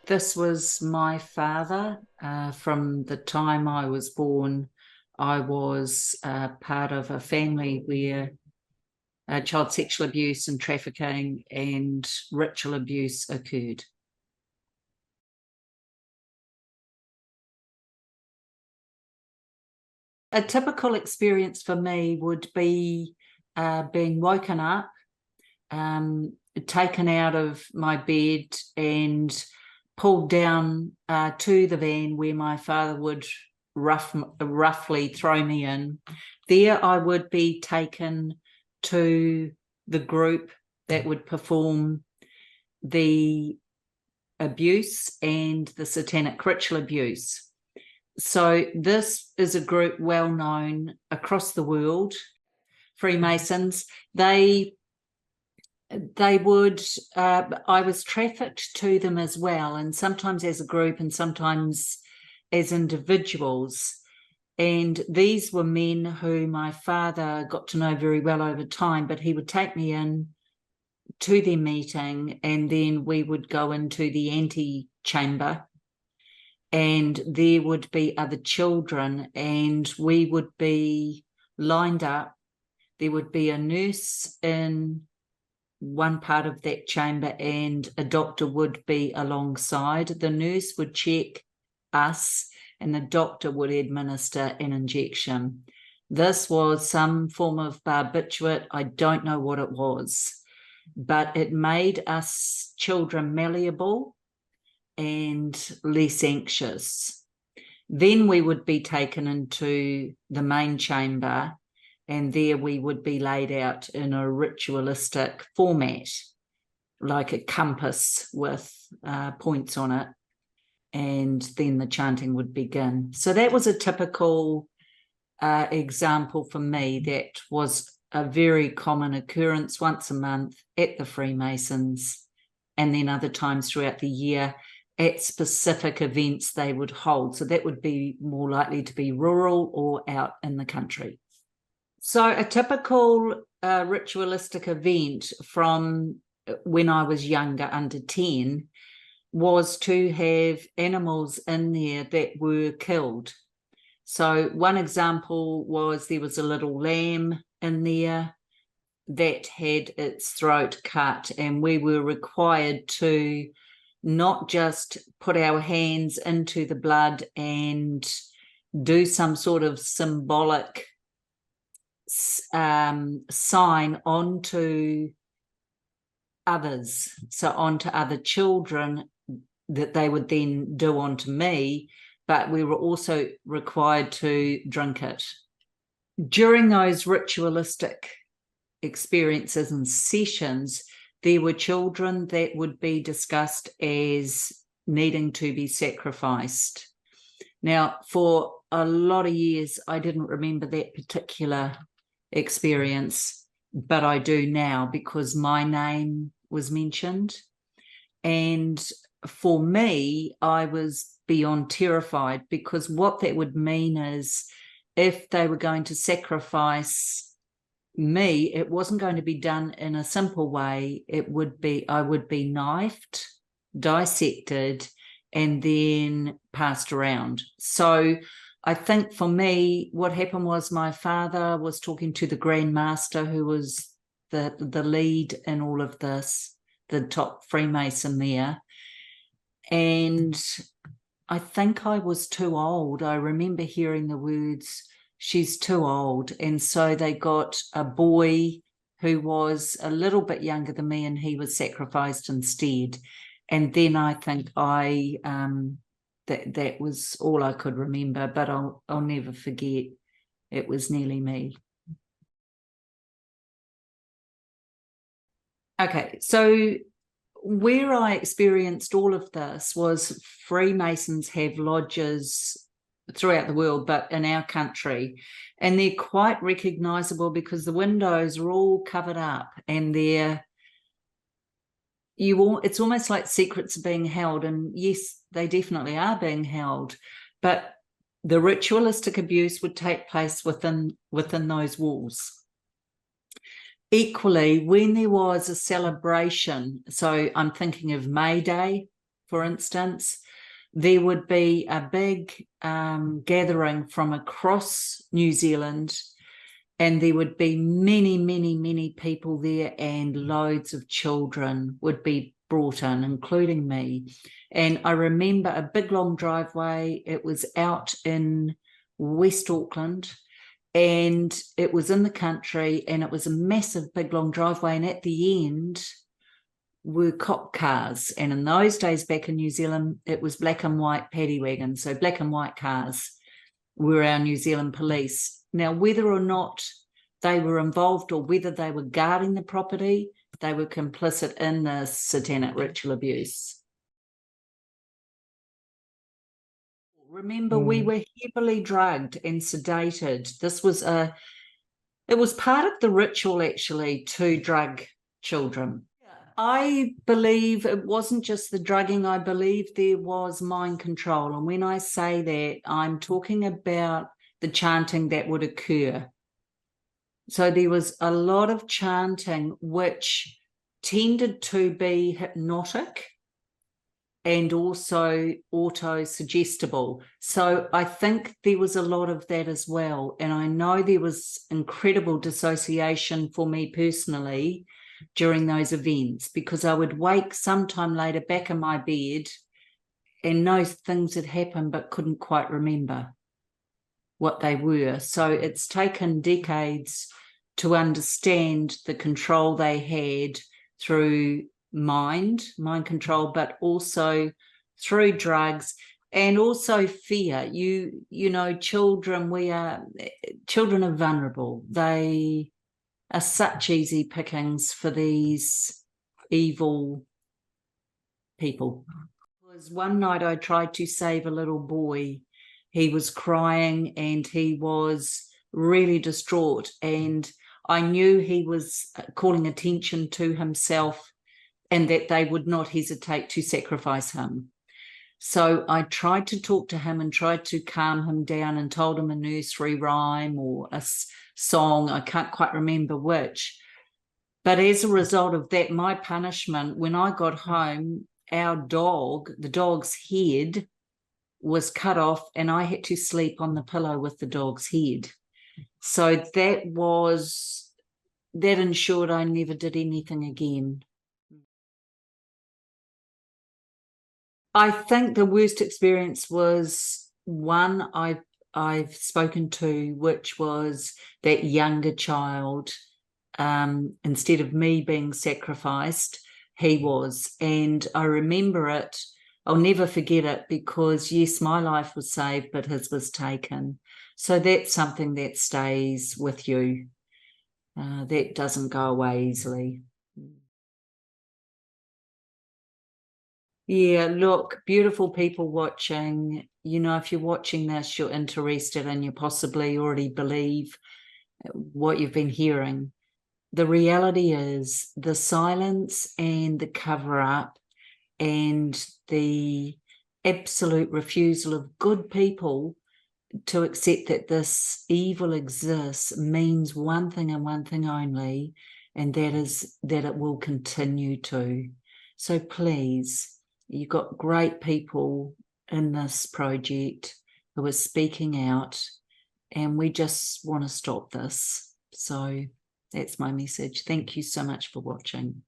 This was my father. From the time I was born, I was part of a family where child sexual abuse and trafficking and ritual abuse occurred. A typical experience for me would be being woken up, taken out of my bed and pulled down to the van where my father would roughly throw me in. There I would be taken to the group that would perform the abuse and the satanic ritual abuse. So this is a group well known across the world, Freemasons. They would, I was trafficked to them as well, and sometimes as a group and sometimes as individuals. And these were men who my father got to know very well over time, but he would take me in to their meeting, and then we would go into the antechamber, and there would be other children, and we would be lined up. There would be a nurse in one part of that chamber and a doctor would be alongside. The nurse would check us and the doctor would administer an injection. This was some form of barbiturate. I don't know what it was, but it made us children malleable and less anxious. Then we would be taken into the main chamber, and there we would be laid out in a ritualistic format, like a compass with points on it, and then the chanting would begin. So that was a typical example for me. That was a very common occurrence once a month at the Freemasons, and then other times throughout the year at specific events they would hold. So that would be more likely to be rural or out in the country. So a typical ritualistic event from when I was younger, under 10, was to have animals in there that were killed. So one example was there was a little lamb in there that had its throat cut, and we were required to not just put our hands into the blood and do some sort of symbolic sign onto others, so onto other children that they would then do onto me, but we were also required to drink it. During those ritualistic experiences and sessions, there were children that would be discussed as needing to be sacrificed. Now, for a lot of years, I didn't remember that particular experience, but I do now because my name was mentioned. And for me, I was beyond terrified, because what that would mean is if they were going to sacrifice me, it wasn't going to be done in a simple way. It would be, I would be knifed, dissected, and then passed around. So I think for me, what happened was my father was talking to the Grand Master, who was the lead in all of this, the top Freemason there. And I think I was too old. I remember hearing the words, "She's too old." And so they got a boy who was a little bit younger than me, and he was sacrificed instead. And then I think that was all I could remember, but I'll never forget. It was nearly me. Okay, so where I experienced all of this was Freemasons have lodges throughout the world, but in our country, and they're quite recognizable because the windows are all covered up, and it's almost like secrets are being held. And yes, they definitely are being held, but the ritualistic abuse would take place within those walls. Equally, when there was a celebration, so I'm thinking of May Day, for instance, there would be a big gathering from across New Zealand, and there would be many, many, many people there, and loads of children would be brought in, including me. And I remember a big long driveway. It was out in West Auckland, and it was in the country, and it was a massive big long driveway, and at the end were cop cars. And in those days back in New Zealand, it was black and white paddy wagons, so black and white cars were our New Zealand police. Now, whether or not they were involved or whether they were guarding the property, they were complicit in the satanic ritual abuse. Remember, we were heavily drugged and sedated. It was part of the ritual, actually, to drug children. I believe it wasn't just the drugging. I believe there was mind control. And when I say that, I'm talking about the chanting that would occur. So there was a lot of chanting which tended to be hypnotic and also auto-suggestible. So I think there was a lot of that as well. And I know there was incredible dissociation for me personally during those events, because I would wake sometime later back in my bed and know things had happened but couldn't quite remember what they were. So it's taken decades to understand the control they had through mind control, but also through drugs and also fear. You know, children are vulnerable. They are such easy pickings for these evil people. It was one night I tried to save a little boy. He was crying and he was really distraught, and I knew he was calling attention to himself and that they would not hesitate to sacrifice him. So I tried to talk to him and tried to calm him down and told him a nursery rhyme or a song. I can't quite remember which. But as a result of that, my punishment, when I got home, the dog's head was cut off, and I had to sleep on the pillow with the dog's head. So that ensured I never did anything again. I think the worst experience was one I've spoken to, which was that younger child. Instead of me being sacrificed, he was. And I remember it. I'll never forget it, because yes, my life was saved, but his was taken. So that's something that stays with you. That doesn't go away easily. Yeah, look, beautiful people watching. You know, if you're watching this, you're interested and you possibly already believe what you've been hearing. The reality is the silence and the cover-up and the absolute refusal of good people to accept that this evil exists means one thing and one thing only, and that is that it will continue to. So please, you've got great people in this project who are speaking out, and we just want to stop this. So that's my message. Thank you so much for watching.